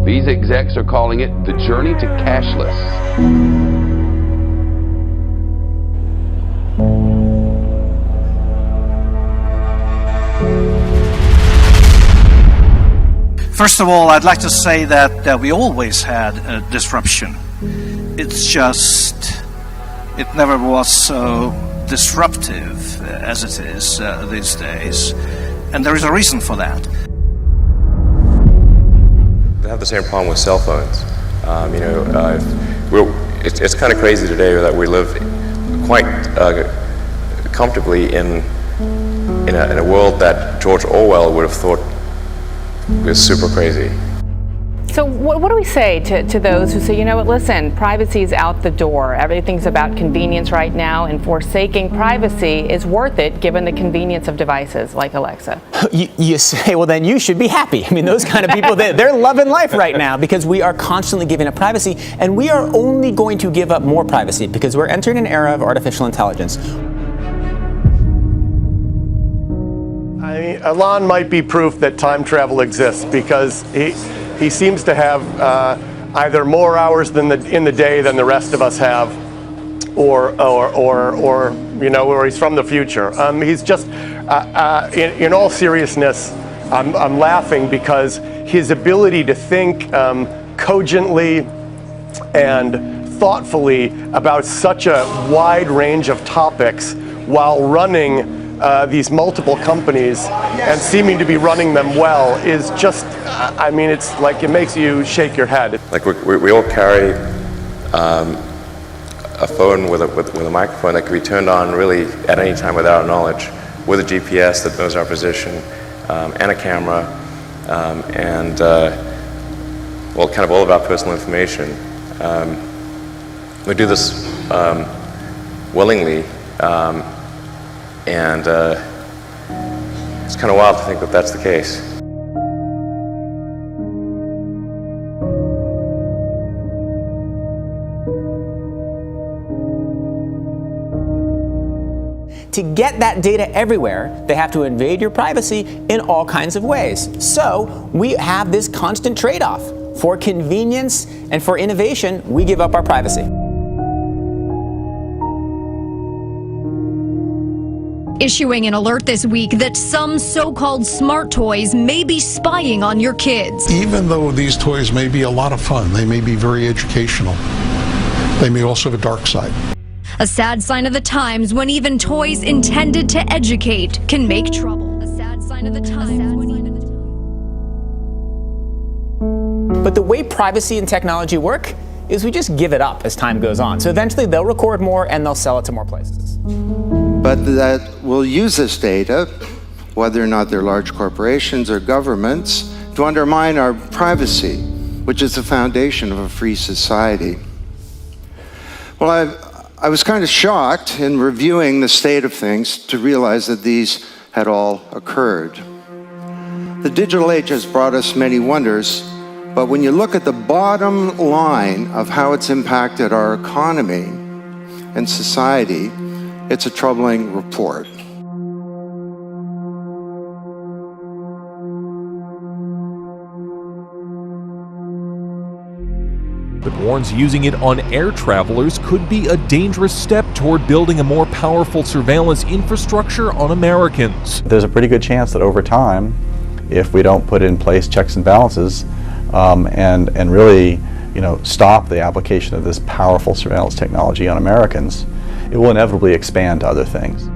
Visa execs are calling it the journey to cashless. First of all, I'd like to say that we always had a disruption. It's just, it never was so disruptive as it is these days. And there is a reason for that. They have the same problem with cell phones. It's kind of crazy today that we live quite comfortably in a world that George Orwell would have thought was super crazy. So what do we say to those who say, you know what, listen, privacy is out the door. Everything's about convenience right now, and forsaking privacy is worth it given the convenience of devices like Alexa. You say, well, then you should be happy. I mean, those kind of people, they're loving life right now because we are constantly giving up privacy, and we are only going to give up more privacy because we're entering an era of artificial intelligence. Elon might be proof that time travel exists because he seems to have either more hours in the day than the rest of us have, or he's from the future. He's just, in all seriousness, I'm laughing because his ability to think cogently and thoughtfully about such a wide range of topics while running these multiple companies and seeming to be running them well is just, it's like it makes you shake your head. Like we all carry a phone with a microphone that can be turned on really at any time without our knowledge, with a GPS that knows our position, and a camera, and kind of all of our personal information. We do this willingly. And it's kind of wild to think that that's the case. To get that data everywhere, they have to invade your privacy in all kinds of ways. So we have this constant trade-off. For convenience and for innovation, we give up our privacy. Issuing an alert this week that some so-called smart toys may be spying on your kids. Even though these toys may be a lot of fun, they may be very educational, they may also have a dark side. A sad sign of the times when even toys intended to educate can make trouble. A sad sign of the times when even... But the way privacy and technology work is we just give it up as time goes on. So eventually they'll record more and they'll sell it to more places. But that will use this data, whether or not they're large corporations or governments, to undermine our privacy, which is the foundation of a free society. Well, I was kind of shocked in reviewing the state of things to realize that these had all occurred. The digital age has brought us many wonders, but when you look at the bottom line of how it's impacted our economy and society, it's a troubling report. But warns using it on air travelers could be a dangerous step toward building a more powerful surveillance infrastructure on Americans. There's a pretty good chance that over time, if we don't put in place checks and balances and really stop the application of this powerful surveillance technology on Americans, it will inevitably expand to other things.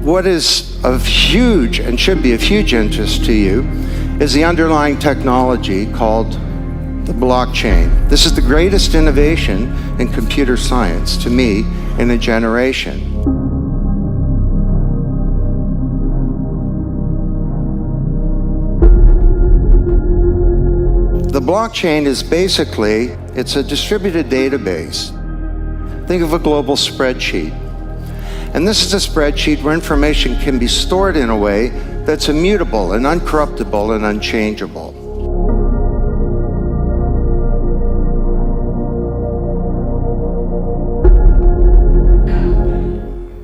What is of huge and should be of huge interest to you is the underlying technology called the blockchain. This is the greatest innovation in computer science, to me, in a generation. The blockchain is basically, it's a distributed database. Think of a global spreadsheet. And this is a spreadsheet where information can be stored in a way that's immutable and uncorruptible and unchangeable.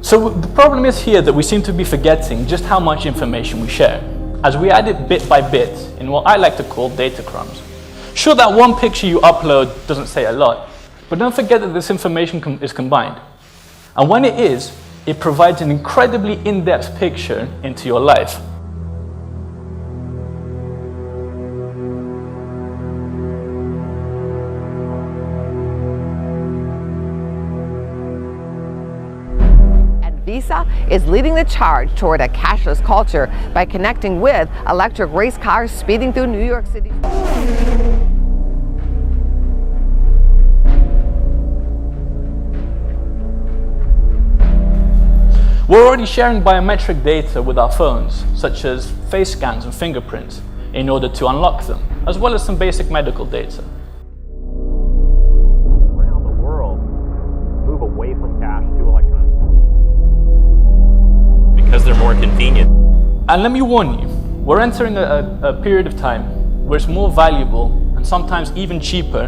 So the problem is here that we seem to be forgetting just how much information we share. as we add it bit by bit in what I like to call data crumbs. Sure, that one picture you upload doesn't say a lot, but don't forget that this information is combined. And when it is, it provides an incredibly in-depth picture into your life. Visa is leading the charge toward a cashless culture by connecting with electric race cars speeding through New York City. We're already sharing biometric data with our phones, such as face scans and fingerprints, in order to unlock them, as well as some basic medical data. Around the world, move away from cash to electronic because they're more convenient. And let me warn you, we're entering a period of time where it's more valuable and sometimes even cheaper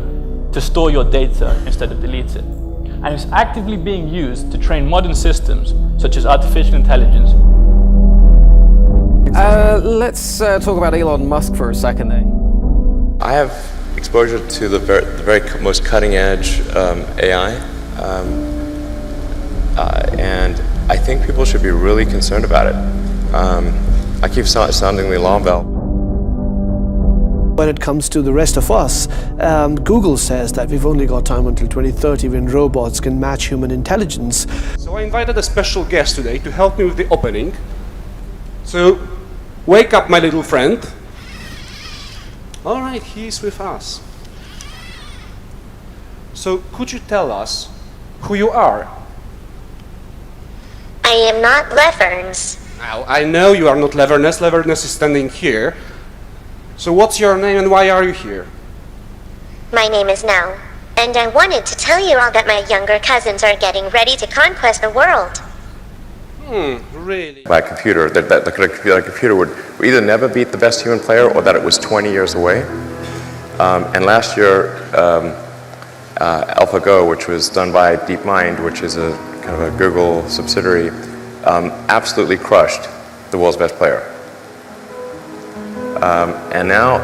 to store your data instead of delete it. And it's actively being used to train modern systems such as artificial intelligence. Let's talk about Elon Musk for a second then. I have exposure to the very most cutting edge AI, and I think people should be really concerned about it. I keep sounding the alarm bell. When it comes to the rest of us, Google says that we've only got time until 2030 when robots can match human intelligence. So I invited a special guest today to help me with the opening. So, wake up, my little friend. All right, he's with us. So, could you tell us who you are? I am not Leverness. Now, I know you are not Leverness. Leverness is standing here. So what's your name and why are you here? My name is Nell, and I wanted to tell you all that my younger cousins are getting ready to conquest the world. Really? By a computer, that a computer would either never beat the best human player or that it was 20 years away. And last year, AlphaGo, which was done by DeepMind, which is a kind of a Google subsidiary, absolutely crushed the world's best player. And now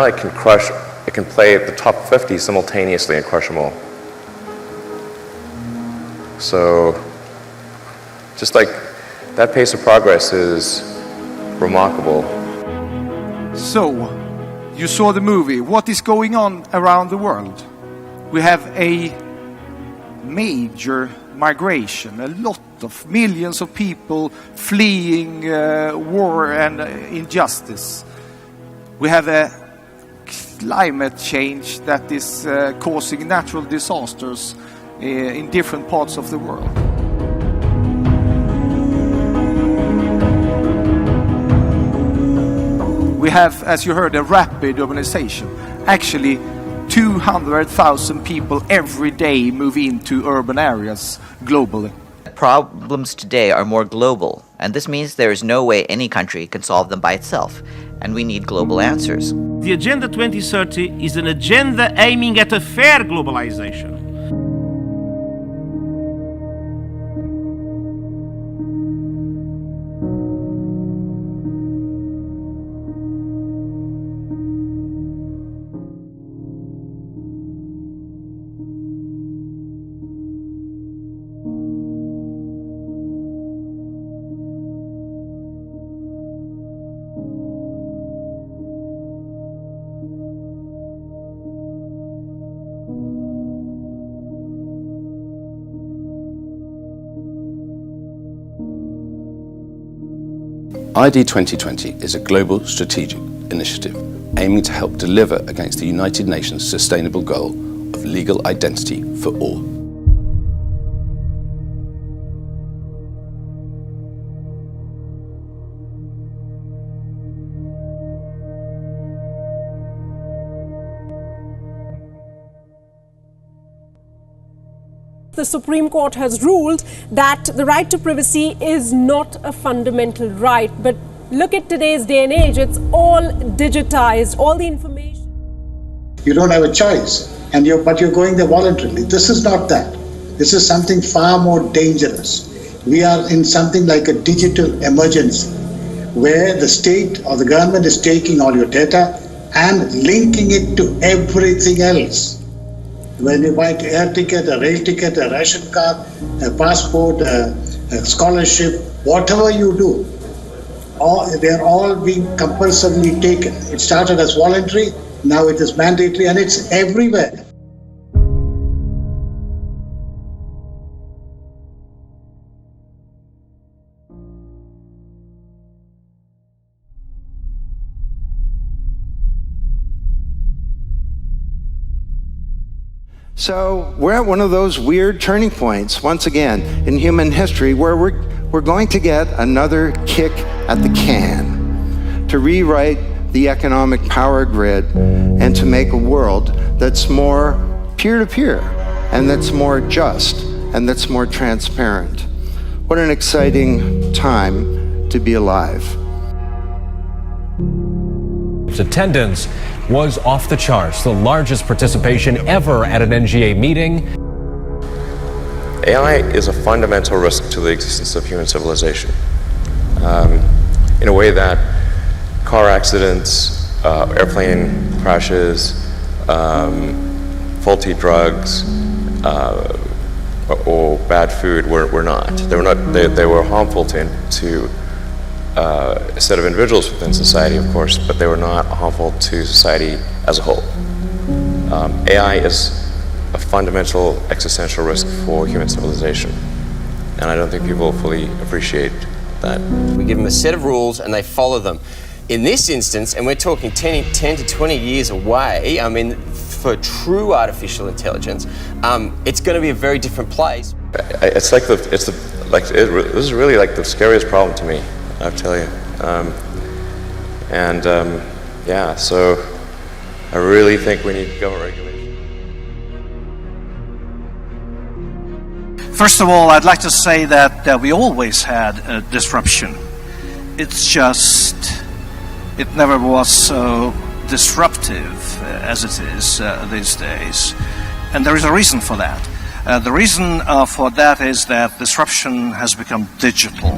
it can play the top 50 simultaneously and crush them all. So, just like that pace of progress is remarkable. So, you saw the movie. What is going on around the world? We have a major migration, a lot of millions of people fleeing war and injustice. We have a climate change that is causing natural disasters in different parts of the world. We have, as you heard, a rapid urbanization. Actually, 200,000 people every day move into urban areas globally. Problems today are more global, and this means there is no way any country can solve them by itself, and we need global answers. The Agenda 2030 is an agenda aiming at a fair globalization. ID 2020 is a global strategic initiative aiming to help deliver against the United Nations sustainable goal of legal identity for all. The Supreme Court has ruled that the right to privacy is not a fundamental right. But look at today's day and age, it's all digitized, all the information. You don't have a choice, but you're going there voluntarily. This is not that. This is something far more dangerous. We are in something like a digital emergency. where the state or the government is taking all your data and linking it to everything else. When you buy air ticket, a rail ticket, a ration card, a passport, a scholarship, whatever you do, they're all being compulsively taken. It started as voluntary, now it is mandatory, and it's everywhere. So we're at one of those weird turning points, once again, in human history, where we're going to get another kick at the can to rewrite the economic power grid and to make a world that's more peer-to-peer and that's more just and that's more transparent. What an exciting time to be alive. Attendance was off the charts, the largest participation ever at an NGA meeting. AI is a fundamental risk to the existence of human civilization, in a way that car accidents, airplane crashes, faulty drugs, or bad food were not. They were harmful to a set of individuals within society, of course, but they were not harmful to society as a whole. AI is a fundamental existential risk for human civilization, and I don't think people fully appreciate that. We give them a set of rules and they follow them. In this instance, and we're talking 10 to 20 years away, I mean, for true artificial intelligence, it's going to be a very different place. This is really like the scariest problem to me, I'll tell you. Yeah, so I really think we need government regulation. First of all, I'd like to say that we always had a disruption. It's just, it never was so disruptive as it is these days. And there is a reason for that. The reason for that is that disruption has become digital.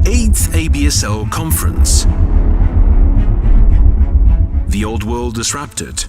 8th ABSO Conference. The Old World Disrupted.